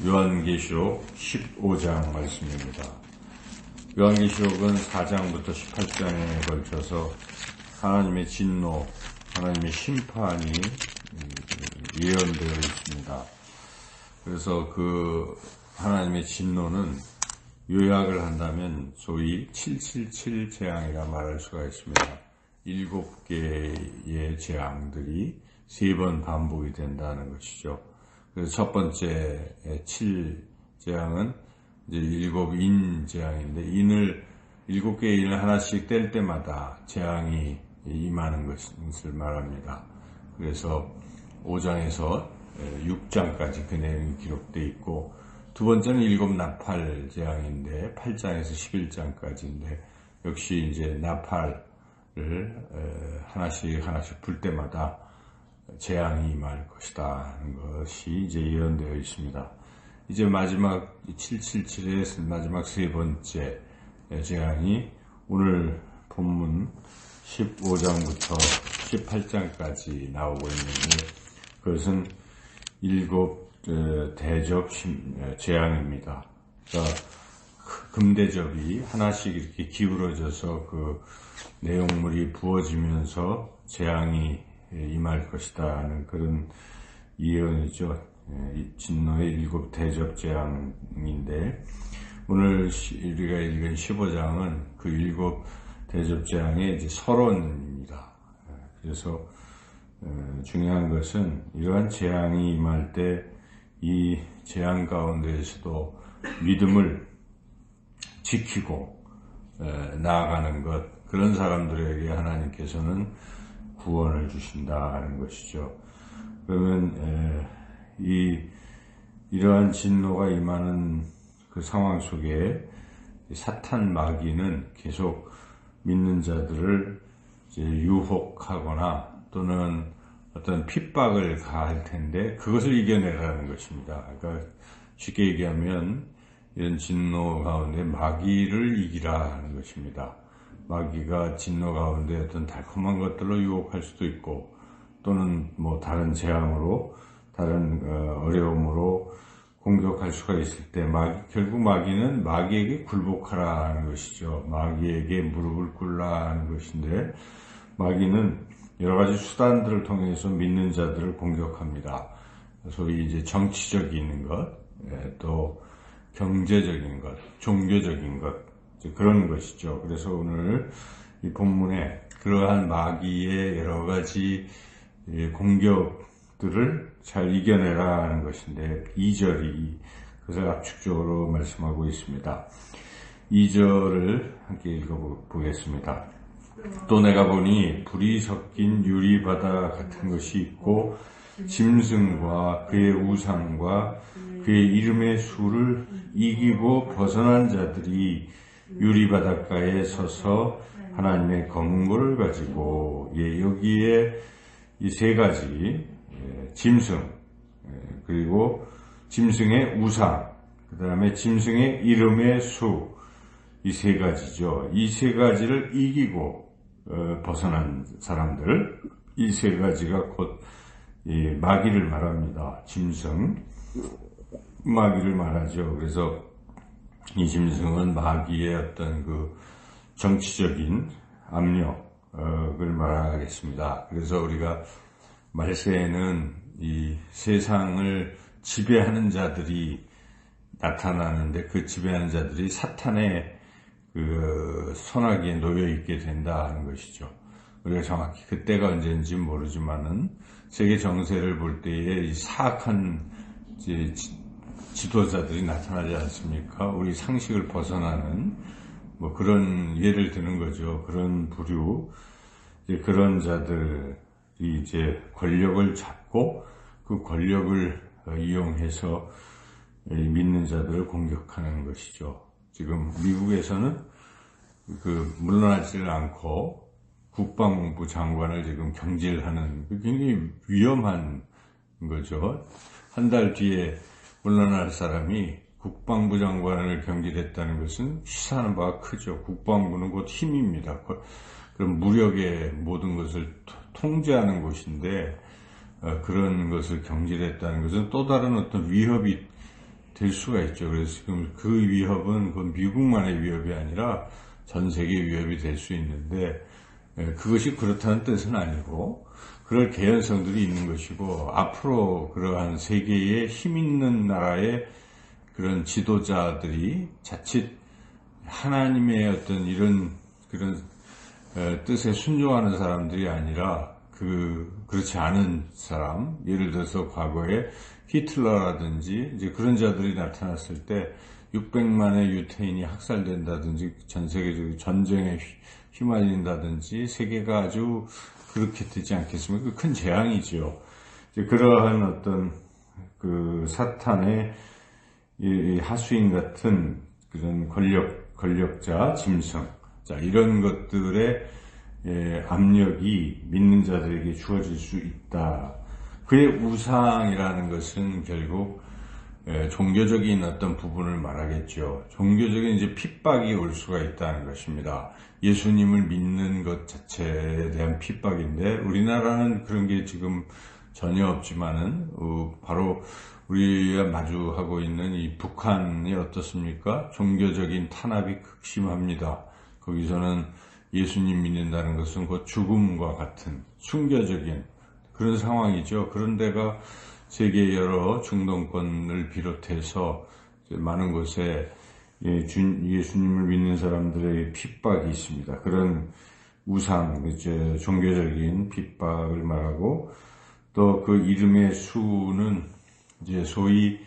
요한계시록 15장 말씀입니다. 요한계시록은 4장부터 18장에 걸쳐서 하나님의 진노, 하나님의 심판이 예언되어 있습니다. 그래서 그 하나님의 진노는 요약을 한다면 소위 777 재앙이라 말할 수가 있습니다. 7개의 재앙들이 3번 반복이 된다는 것이죠. 그래서 첫 번째 7재앙은 이제 7인 재앙인데, 7개의 인을 하나씩 뗄 때마다 재앙이 임하는 것을 말합니다. 그래서 5장에서 6장까지 그 내용이 기록되어 있고, 두 번째는 7나팔 재앙인데 8장에서 11장까지인데, 역시 이제 나팔을 하나씩 불 때마다 재앙이 임할 것이다 하는 것이 이제 예언되어 있습니다. 이제 마지막 777의 마지막 세 번째 재앙이 오늘 본문 15장부터 18장까지 나오고 있는데, 그것은 7 대접 재앙입니다. 그러니까 금대접이 하나씩 이렇게 기울어져서 그 내용물이 부어지면서 재앙이 임할 것이다 하는 그런 예언이죠. 진노의 7 대접 재앙인데, 오늘 우리가 읽은 15장은 그 7 대접 재앙의 이제 서론입니다. 그래서 중요한 것은 이러한 재앙이 임할 때 이 재앙 가운데에서도 믿음을 지키고 나아가는 것, 그런 사람들에게 하나님께서는 구원을 주신다는 것이죠. 그러면 이러한 진노가 임하는 그 상황 속에 사탄 마귀는 계속 믿는 자들을 이제 유혹하거나 또는 어떤 핍박을 가할 텐데, 그것을 이겨내라는 것입니다. 그러니까 쉽게 얘기하면 이런 진노 가운데 마귀를 이기라 하는 것입니다. 마귀가 진노 가운데 어떤 달콤한 것들로 유혹할 수도 있고, 또는 뭐 다른 재앙으로, 다른 어려움으로 공격할 수가 있을 때, 결국 마귀는 마귀에게 굴복하라 하는 것이죠. 마귀에게 무릎을 꿇라 하는 것인데, 마귀는 여러 가지 수단들을 통해서 믿는 자들을 공격합니다. 소위 이제 정치적인 것, 또 경제적인 것, 종교적인 것, 그런 것이죠. 그래서 오늘 이 본문에 그러한 마귀의 여러 가지 공격들을 잘 이겨내라 하는 것인데, 2절이 그것을 압축적으로 말씀하고 있습니다. 2절을 함께 읽어보겠습니다. 또 내가 보니 불이 섞인 유리바다 같은 것이 있고, 짐승과 그의 우상과 그의 이름의 수를 이기고 벗어난 자들이 유리바닷가에 서서 하나님의 권고를 가지고, 여기에 이 세 가지, 짐승, 그리고 짐승의 우상, 그 다음에 짐승의 이름의 수, 이 세 가지죠. 이 세 가지를 이기고 벗어난 사람들, 이 세 가지가 곧 마귀를 말합니다. 짐승, 마귀를 말하죠. 그래서 이 짐승은 마귀의 어떤 그 정치적인 압력을 말하겠습니다. 그래서 우리가 말세에는 이 세상을 지배하는 자들이 나타나는데, 그 지배하는 자들이 사탄의 그 손아귀에 놓여 있게 된다 하는 것이죠. 우리가 정확히 그때가 언제인지 모르지만은 세계 정세를 볼 때에 이 사악한 지도자들이 나타나지 않습니까? 우리 상식을 벗어나는 뭐 그런 예를 드는 거죠. 그런 부류, 그런 자들이 이제 권력을 잡고 그 권력을 이용해서 믿는 자들을 공격하는 것이죠. 지금 미국에서는 물러나지를 않고 국방부 장관을 지금 경질하는, 굉장히 위험한 거죠. 한 달 뒤에 물러날 사람이 국방부 장관을 경질했다는 것은 시사하는 바가 크죠. 국방부는 곧 힘입니다. 그럼 무력의 모든 것을 통제하는 곳인데, 그런 것을 경질했다는 것은 또 다른 어떤 위협이 될 수가 있죠. 그래서 지금 그 위협은 그 미국만의 위협이 아니라 전 세계 위협이 될 수 있는데, 그것이 그렇다는 뜻은 아니고 그럴 개연성들이 있는 것이고, 앞으로 그러한 세계에 힘 있는 나라의 그런 지도자들이 자칫 하나님의 어떤 이런 그런 뜻에 순종하는 사람들이 아니라 그렇지 않은 사람, 예를 들어서 과거에 히틀러라든지 이제 그런 자들이 나타났을 때 600만의 유태인이 학살된다든지 전 세계적으로 전쟁에 휘말린다든지 세계가 아주 그렇게 되지 않겠습니까? 큰 재앙이죠. 이제 그러한 어떤 그 사탄의 이 하수인 같은 그런 권력자, 짐승, 자, 이런 것들의 압력이 믿는 자들에게 주어질 수 있다. 그의 우상이라는 것은 결국 종교적인 어떤 부분을 말하겠죠. 종교적인 이제 핍박이 올 수가 있다는 것입니다. 예수님을 믿는 것 자체에 대한 핍박인데, 우리나라는 그런 게 지금 전혀 없지만은 바로 우리가 마주하고 있는 이 북한이 어떻습니까? 종교적인 탄압이 극심합니다. 거기서는 예수님 믿는다는 것은 곧 죽음과 같은 순교적인 그런 상황이죠. 그런 데가 세계 여러 중동권을 비롯해서 많은 곳에 예수님을 믿는 사람들의 핍박이 있습니다. 그런 우상, 이제 종교적인 핍박을 말하고, 또 그 이름의 수는 이제 소위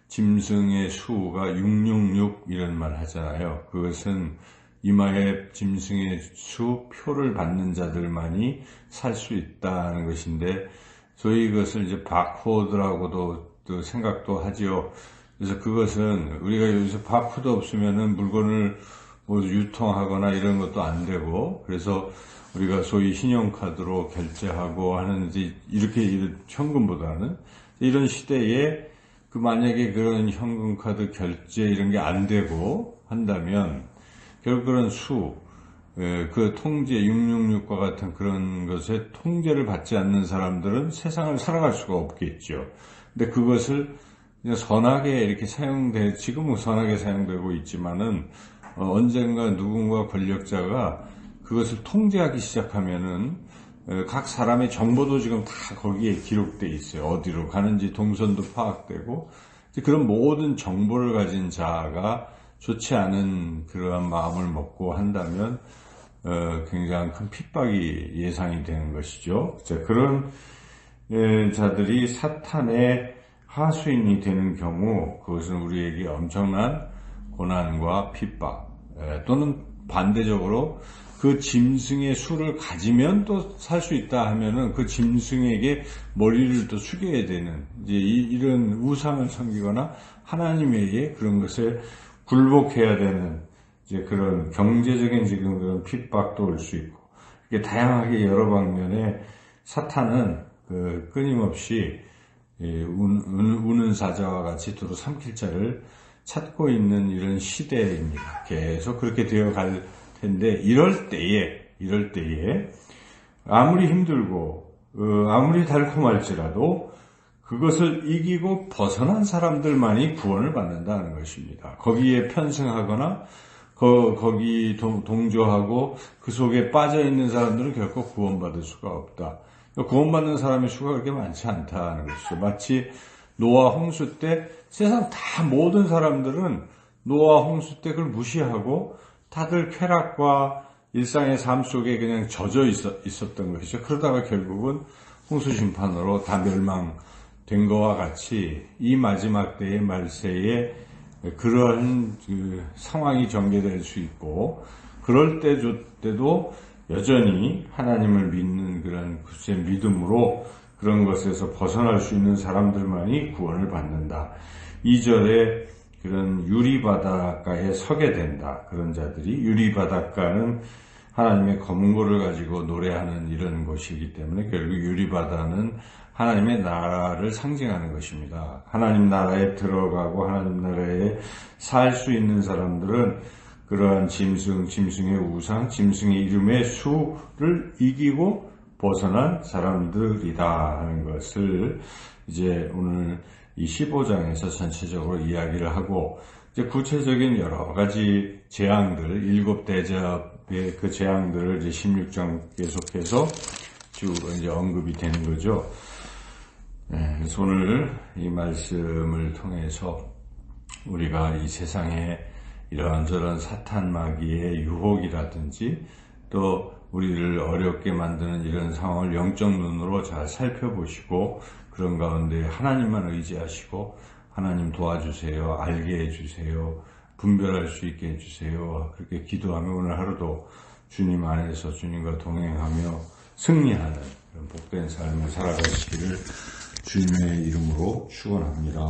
짐승의 수가 666 이런 말 하잖아요. 그것은 이마에 짐승의 수 표를 받는 자들만이 살 수 있다는 것인데, 소위 이것을 이제 바코드라고도 또 생각도 하지요. 그래서 그것은 우리가 여기서 바코드 없으면은 물건을 뭐 유통하거나 이런 것도 안 되고, 그래서 우리가 소위 신용카드로 결제하고 하는 이렇게 현금보다는 이런 시대에 그 만약에 그런 현금카드 결제 이런 게 안 되고 한다면 결국 그런 그 통제 666과 같은 그런 것에 통제를 받지 않는 사람들은 세상을 살아갈 수가 없겠죠. 근데 그것을 그냥 선하게 이렇게 지금은 선하게 사용되고 있지만은 언젠가 누군가 권력자가 그것을 통제하기 시작하면은 각 사람의 정보도 지금 다 거기에 기록돼 있어요. 어디로 가는지 동선도 파악되고, 그런 모든 정보를 가진 자가 좋지 않은 그러한 마음을 먹고 한다면 굉장히 큰 핍박이 예상이 되는 것이죠. 그런 자들이 사탄의 하수인이 되는 경우, 그것은 우리에게 엄청난 고난과 핍박, 또는 반대적으로 그 짐승의 수를 가지면 또 살 수 있다 하면은 그 짐승에게 머리를 또 숙여야 되는, 이제 이런 우상을 섬기거나 하나님에게 그런 것에 굴복해야 되는 이제 그런 경제적인 지금 그런 핍박도 올 수 있고, 이게 다양하게 여러 방면에 사탄은 끊임없이 우는 사자와 같이 두루 삼킬 자를 찾고 있는 이런 시대입니다. 계속 그렇게 되어 갈 텐데, 이럴 때에 아무리 힘들고 아무리 달콤할지라도 그것을 이기고 벗어난 사람들만이 구원을 받는다는 것입니다. 거기에 편승하거나 거기 동조하고 그 속에 빠져 있는 사람들은 결코 구원받을 수가 없다. 구원받는 사람의 수가 그렇게 많지 않다는 것이죠. 마치 노아 홍수 때 세상 다 모든 사람들은 노아 홍수 때 그걸 무시하고 다들 쾌락과 일상의 삶 속에 그냥 젖어 있었던 것이죠. 그러다가 결국은 홍수 심판으로 다 멸망된 것과 같이 이 마지막 때의 말세에 그러한 상황이 전개될 수 있고, 그럴 때도 여전히 하나님을 믿는 그런 믿음으로 그런 것에서 벗어날 수 있는 사람들만이 구원을 받는다. 2절에 그런 유리바닷가에 서게 된다. 그런 자들이, 유리바닷가는 하나님의 검은고를 가지고 노래하는 이런 곳이기 때문에 결국 유리바다는 하나님의 나라를 상징하는 것입니다. 하나님 나라에 들어가고 하나님 나라에 살 수 있는 사람들은 그러한 짐승의 우상, 짐승의 이름의 수를 이기고 벗어난 사람들이다 하는 것을 이제 오늘 이 15장에서 전체적으로 이야기를 하고, 이제 구체적인 여러 가지 재앙들, 7대접의 그 재앙들을 이제 16장 계속해서 쭉 이제 언급이 되는 거죠. 네, 그래서 오늘 이 말씀을 통해서 우리가 이 세상에 이런저런 사탄 마귀의 유혹이라든지 또 우리를 어렵게 만드는 이런 상황을 영적 눈으로 잘 살펴보시고 그런 가운데 하나님만 의지하시고 하나님 도와주세요, 알게 해주세요, 분별할 수 있게 해주세요, 그렇게 기도하며 오늘 하루도 주님 안에서 주님과 동행하며 승리하는 그런 복된 삶을 살아가시기를 주님의 이름으로 축원합니다.